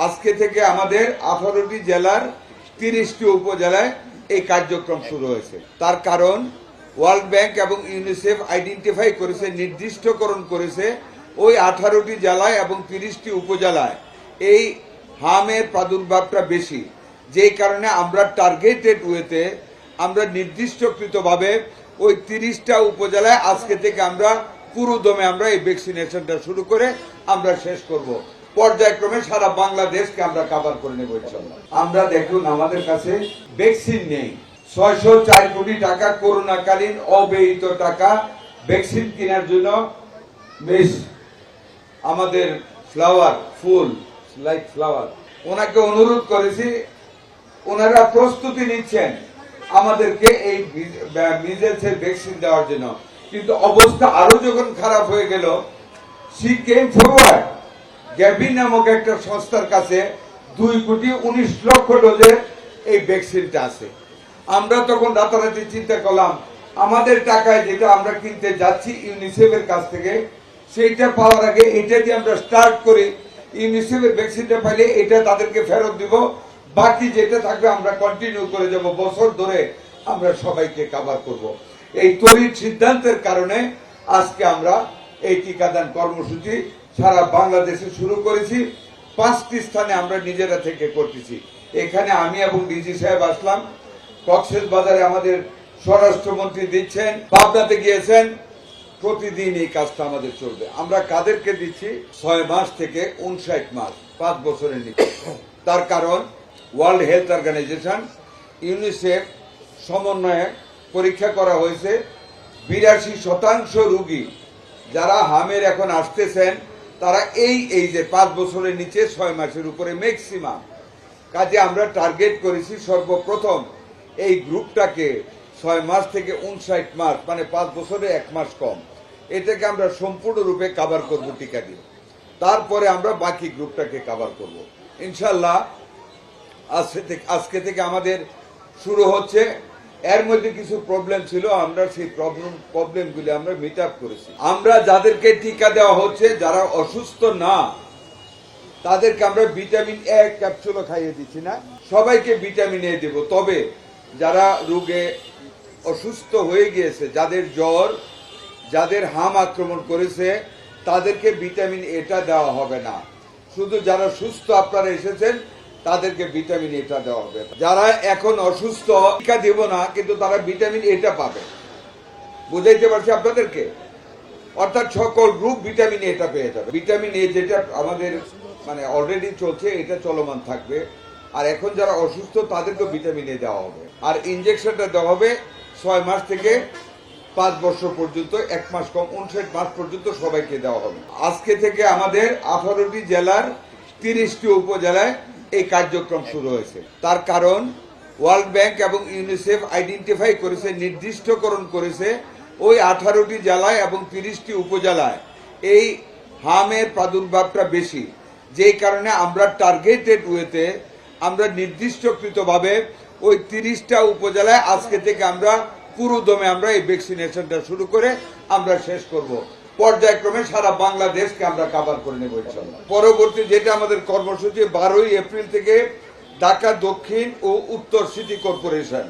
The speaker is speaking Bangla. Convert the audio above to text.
আজকে থেকে আমাদের 18টি জেলার 30টি উপজেলায় এই কার্যক্রম শুরু হয়েছে। তার কারণ ওয়ার্ল্ড ব্যাংক এবং ইউনিসেফ আইডেন্টিফাই করেছে, নির্দিষ্টকরণ করেছে ওই 18টি জেলায় এবং 30টি উপজেলায় এই হামের প্রাদুর্ভাবটা বেশি, যেই কারণে আমরা টার্গেটেড ওয়েতে আমরা নির্দিষ্টকৃতভাবে ওই 30টা উপজেলায় আজকে থেকে আমরা পুরোদমে আমরা এই ভ্যাকসিনেশনটা শুরু করে আমরা শেষ করব। পর্যায়ক্রমে সারা বাংলাদেশকে আমরা কভার করে নেব ইনশাআল্লাহ। আমরা দেখুন আমাদের কাছে ভ্যাকসিন নেই, 604 কোটি টাকা করোনাকালীন অব্যয়িত টাকা ভ্যাকসিন কেনার জন্য বেশ আমাদের ফ্লাওয়ার ফুল লাইক ফ্লাওয়ার ওনাকে অনুরোধ করেছি, ওনারা প্রস্তুতি নিচ্ছেন আমাদেরকে এই মিজেলসের ভ্যাকসিন দেওয়ার জন্য। কিন্তু অবস্থা আরো যখন খারাপ হয়ে গেল, সি কেম ফরওয়ার্ড, গ্যাবি নামক একটা সংস্থার কাছে 2,19,00,000 ডোজের এই ভ্যাকসিনটা আছে। আমরা তখন রাতারাতি চিন্তা করলাম আমাদের টাকায় যেটা আমরা কিনতে যাচ্ছি ইউনিসেফের কাছ থেকে, সেইটা পাওয়ার আগে এটা দিয়ে আমরা স্টার্ট করি, ইউনিসেফের ভ্যাকসিনটা পাইলে এটা তাদেরকে ফেরত দিব, বাকি যেটা থাকবে আমরা কন্টিনিউ করে যাব, বছর ধরে আমরা সবাইকে কভার করব। এই তড়িৎ সিদ্ধান্তের কারণে আজকে আমরা এই টিকাদান কর্মসূচি সারা বাংলাদেশে শুরু করেছি। 5টি স্থানে আমরা নিজেরা থেকে করতেছি। এখানে আমি এবং ডিজি সাহেব আসলাম, কক্সবাজারে আমাদের স্বরাষ্ট্রমন্ত্রী দিচ্ছেন, পাবনাতে গিয়েছেন। প্রতিদিন এই কাজটা আমাদের চলবে। আমরা কাদেরকে দিচ্ছি? 6 মাস থেকে 59 মাস, 5 বছরের নিচে। তার কারণ ওয়ার্ল্ড হেলথ অর্গানাইজেশন ইউনিসেফ সমন্বয়ে পরীক্ষা করা হয়েছে, 82% রোগী যারা হামের এখন আসতেছেন তারা এই যে 5 বছরের নিচে 6 মাসের উপরে ম্যাক্সিমাম। কাজে আমরা টার্গেট করেছি সর্বপ্রথম এই গ্রুপটাকে 6 মাস থেকে 59 মাস, মানে 5 বছরে 1 মাস কম, এটাকে আমরা সম্পূর্ণরূপে কভার করব টিকা দিয়ে। তারপরে আমরা বাকি গ্রুপটাকে কভার করব ইনশাল্লাহ। আজকে থেকে আমাদের শুরু হচ্ছে। এর মধ্যে কিছু প্রবলেম ছিল, আমরা সেই প্রবলেমগুলি আমরা মিট আপ করেছি। আমরা যাদেরকে টিকা দেওয়া হচ্ছে যারা অসুস্থ না, তাদেরকে আমরা ভিটামিন এ ক্যাপসুলও খাইয়ে দিচ্ছি না, সবাইকে ভিটামিন এ দেব। তবে যারা রোগে অসুস্থ হয়ে গিয়েছে, যাদের জ্বর, যাদের হাম আক্রমণ করেছে, তাদেরকে ভিটামিন এটা দেওয়া হবে না। শুধু যারা সুস্থ আপনারা এসেছেন তাদেরকে ভিটামিন এটা দেওয়া হবে। যারা এখন অসুস্থ টিকা দেব না, কিন্তু তারা ভিটামিন এটা পাবে। বুঝাইতে পারছি আপনাদেরকে? অর্থাৎ সকল গ্রুপ ভিটামিন এটা পেয়ে যাবে। ভিটামিন এ যেটা আমাদের মানে অলরেডি চলছে, এটা চলমান থাকবে। আর এখন যারা অসুস্থ তাদেরকে ভিটামিন এ দেওয়া হবে। আর ইনজেকশনটা দেওয়া হবে 6 মাস থেকে 5 বছর পর্যন্ত, 1 মাস কম 59 মাস পর্যন্ত সবাইকে দেওয়া হবে। আজকে থেকে আমাদের 18টি জেলার 30টি উপজেলায় এই কার্যক্রম শুরু হয়েছে। তার কারণ ওয়ার্ল্ড ব্যাংক এবং ইউনিসেফ আইডেন্টিফাই করেছে, নির্দিষ্টকরণ করেছে ওই 18টি জেলায় এবং 30টি উপজেলায় এই হামের প্রাদুর্ভাবটা বেশি, যেই কারণে আমরা টার্গেটেড ওয়েতে আমরা নির্দিষ্টকৃতভাবে ওই 30টা উপজেলায় আজকে থেকে আমরা পুরোদমে আমরা এই ভ্যাকসিনেশনটা শুরু করে আমরা শেষ করব। পর্যায়ক্রমে সারা বাংলাদেশকে আমরা কভার করে নেব ইনশাআল্লাহ। পরবর্তী যেটা আমাদের কর্মসূচি, 12ই এপ্রিল থেকে ঢাকা দক্ষিণ ও উত্তর সিটি কর্পোরেশন